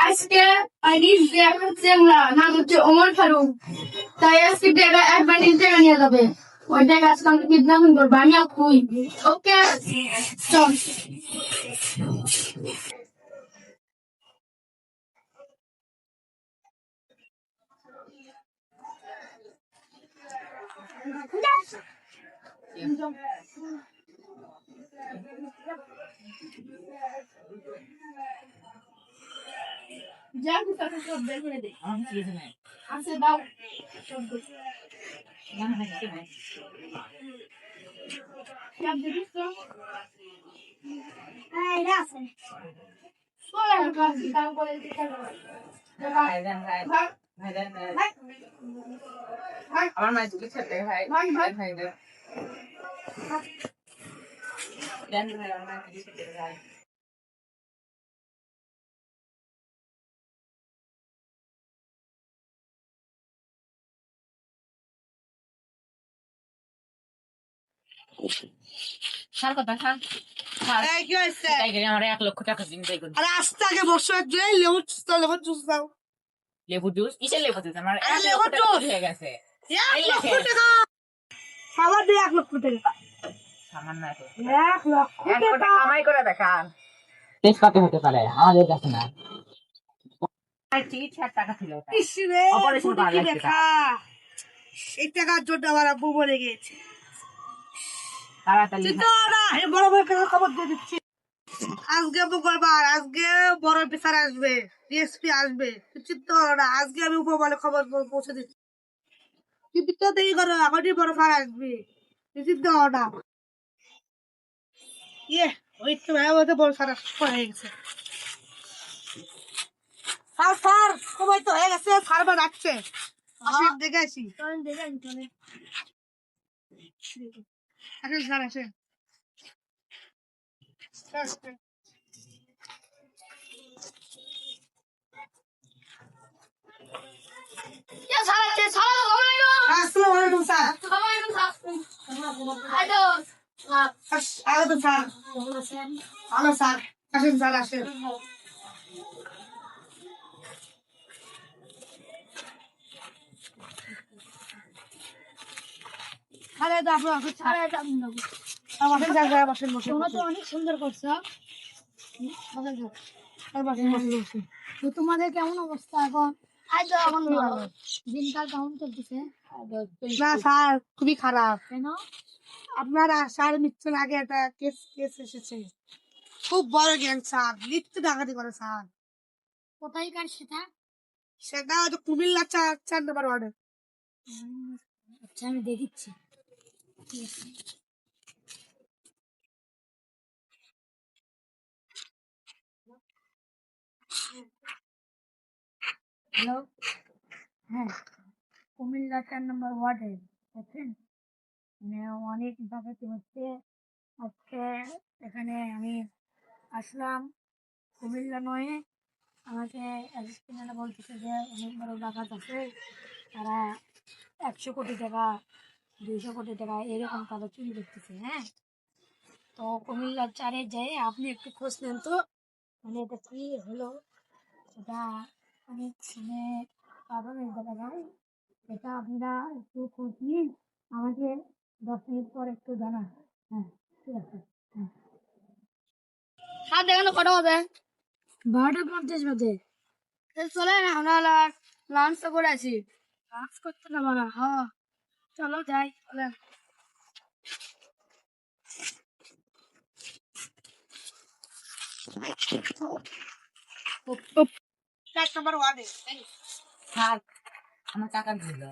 আজকে নাম হচ্ছে ওমর ফারুক, তাই আজকে টাকা অ্যাডভান্স টাকা নিয়ে যাবে। ওই টাকা আজকে আমি কিডন্যাপিং করবো, আমি আর তুই। ওকে চল। আমার মায়ের চুলে খেতে ভাই ভাই ভাই দেন ভাই আমার মায়ের চুলে খেতে ভাই সার কথা সার কি হয়েছে? আমার 1,00,000 টাকা দিন তাই করুন। আরে আস্তে আগে বসো একটু, এই লেবু জুস দাও। লেবু জুস কিসের লেবু জুস? আমার আরে 1,00,000 টাকা লেবু হয়ে গেছে। 1,00,000 টাকা আমার দিয়ে 1,00,000 টাকা সামান্য এত 1,00,000 টাকা কামাই করে দেখান কত হতে পারে আমাদের কাছে না। টাকা ছিল ইসরে অপারেশন করা লাগছে দেখা এই টাকার জন্য আমার আব্বু মরে গেছে। তাড়াতাড়ি চিন্তা না, এই বড় বড় টাকা খবর দিয়ে দিচ্ছি। আজকে মঙ্গলবার, আজকে বড় অফিসার আসবে, ডিএসপি আসবে। চিন্তা না, আজকে আমি উপমানে খবর পৌঁছে দিচ্ছি। কিন্তু তো দেরি করো, এখনই বড় স্যার আসবে। চিন্তা না, ইয়ে ওই তো ভাই বড় স্যার হয়ে গেছে। স্যার স্যার সময় তো হয়ে গেছে, স্যার বা ডাকছে। আসেন দেখে আসি। আসেন স্যার আসেন। আসসালামু আলাইকুম স্যার। আলাইকুম স্যার। হ্যালো স্যার, আসেন স্যার আসেন। অনেক সুন্দর করছো। তো তোমাদের কেমন অবস্থা এখন? দিনকাল কেমন চলতেছে? না স্যার, খুবই খারাপ। কেন? আপনার স্যার মৃত্যুর আগে একটা কেস এসেছে। খুব বড় গ্যাং স্যার, মৃত্যু ডাকাতি করে স্যার। কোথায় কার সেটা? সেটা হয়তো কুমিল্লা 4 নম্বর ওয়ার্ডে। আচ্ছা আমি দেখিচ্ছি। হ্যালো, হ্যাঁ কুমিল্লা 4 নম্বর ওয়ার্ডে দেখেন, মানে অনেক ডাকাতি হচ্ছে আজকে। এখানে আমি আসলাম, কুমিল্লা নয়, আমাকে অ্যাসিস্ট্যান্ট বলতেছে যে অনেক বড় ডাকাত আছে, তারা 100 কোটি টাকা 200 কোটি টাকা এরকম কাগজ চুরি করতেছে। হ্যাঁ, তো কুমিল্লার 4-এ যাই, আপনি একটু খোঁজ নেন তো, মানে এটা কি হলো, এটা অনেক মানে কারণ এটা দেখায়, এটা আপনারা একটু খোঁজ নিন, আমাকে 10 মিনিট পর একটু জানান। হ্যাঁ ঠিক আছে। হ্যাঁ স্যার দেখানো কটা হবে? 12টা 50 বাজে। চলে না, আমরা লাঞ্চ করে আছি। কাজ করতে না বলা, হ্যাঁ চলো যাই। চলেন। 4 নম্বর ওয়ার্ডে। স্যার আমার টাকা দিল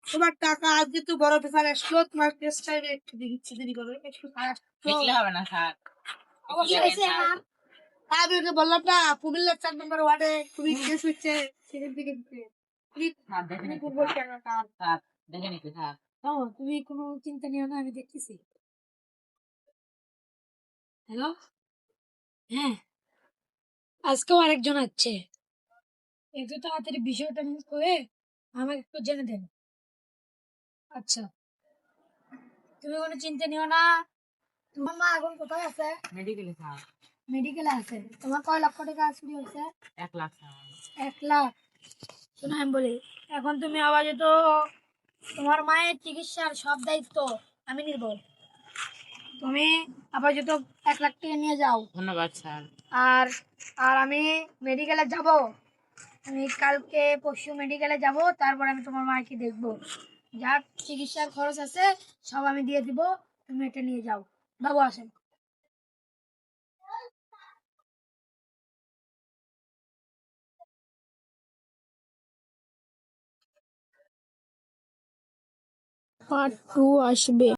তোমার টাকা আজকে তো বড় অফিসার আসলো, তোমার টেস্ট টাইমে একটু দিচ্ছি, দেরি করবে একটু স্যার আসলো। দেখলে হবে না স্যার। অবশ্যই হয়েছে আমার। আমি ওকে বললাম না, কুমিল্লার 4 নম্বর ওয়ার্ডে খুবই কেস হচ্ছে, সেখান থেকে দিতে। স্যার দেখে তুমি নিতে ফুটবল খেলো স্যার। স্যার দেখে নিতে স্যার। ও তুমি কোনো চিন্তা নিও না, আমি দেখতেছি। হ্যালো, হ্যাঁ আজকেও আরেকজন আছে, একটু তাড়াতাড়ি বিষয়টা করে আমাকে একটু জেনে দেন। আচ্ছা তুমি কোনো চিন্তা নিও না। তোমার মা এখন কোথায় আছে? মেডিকেলে স্যার। মেডিকেলে আছে। তোমার কয় লক্ষ টাকা চুরি হয়েছে? 1 লাখ স্যার। 1 লাখ। শোনো আমি বলি, এখন তুমি আপাতত তোমার মায়ের চিকিৎসার সব দায়িত্ব আমি নিব। তুমি আপাতত 1 লাখ টাকা নিয়ে যাও। ধন্যবাদ স্যার। আর আর আমি মেডিকেলে যাব। আমি কালকে পরশু মেডিকেলে যাব, তারপর আমি তোমার মাকে দেখবো। যা চিকিৎসার খরচ আছে সব আমি দিয়ে দিব, তুমি এটা নিয়ে যাও। বাবু আসেন। পার্ট 2 আসবে।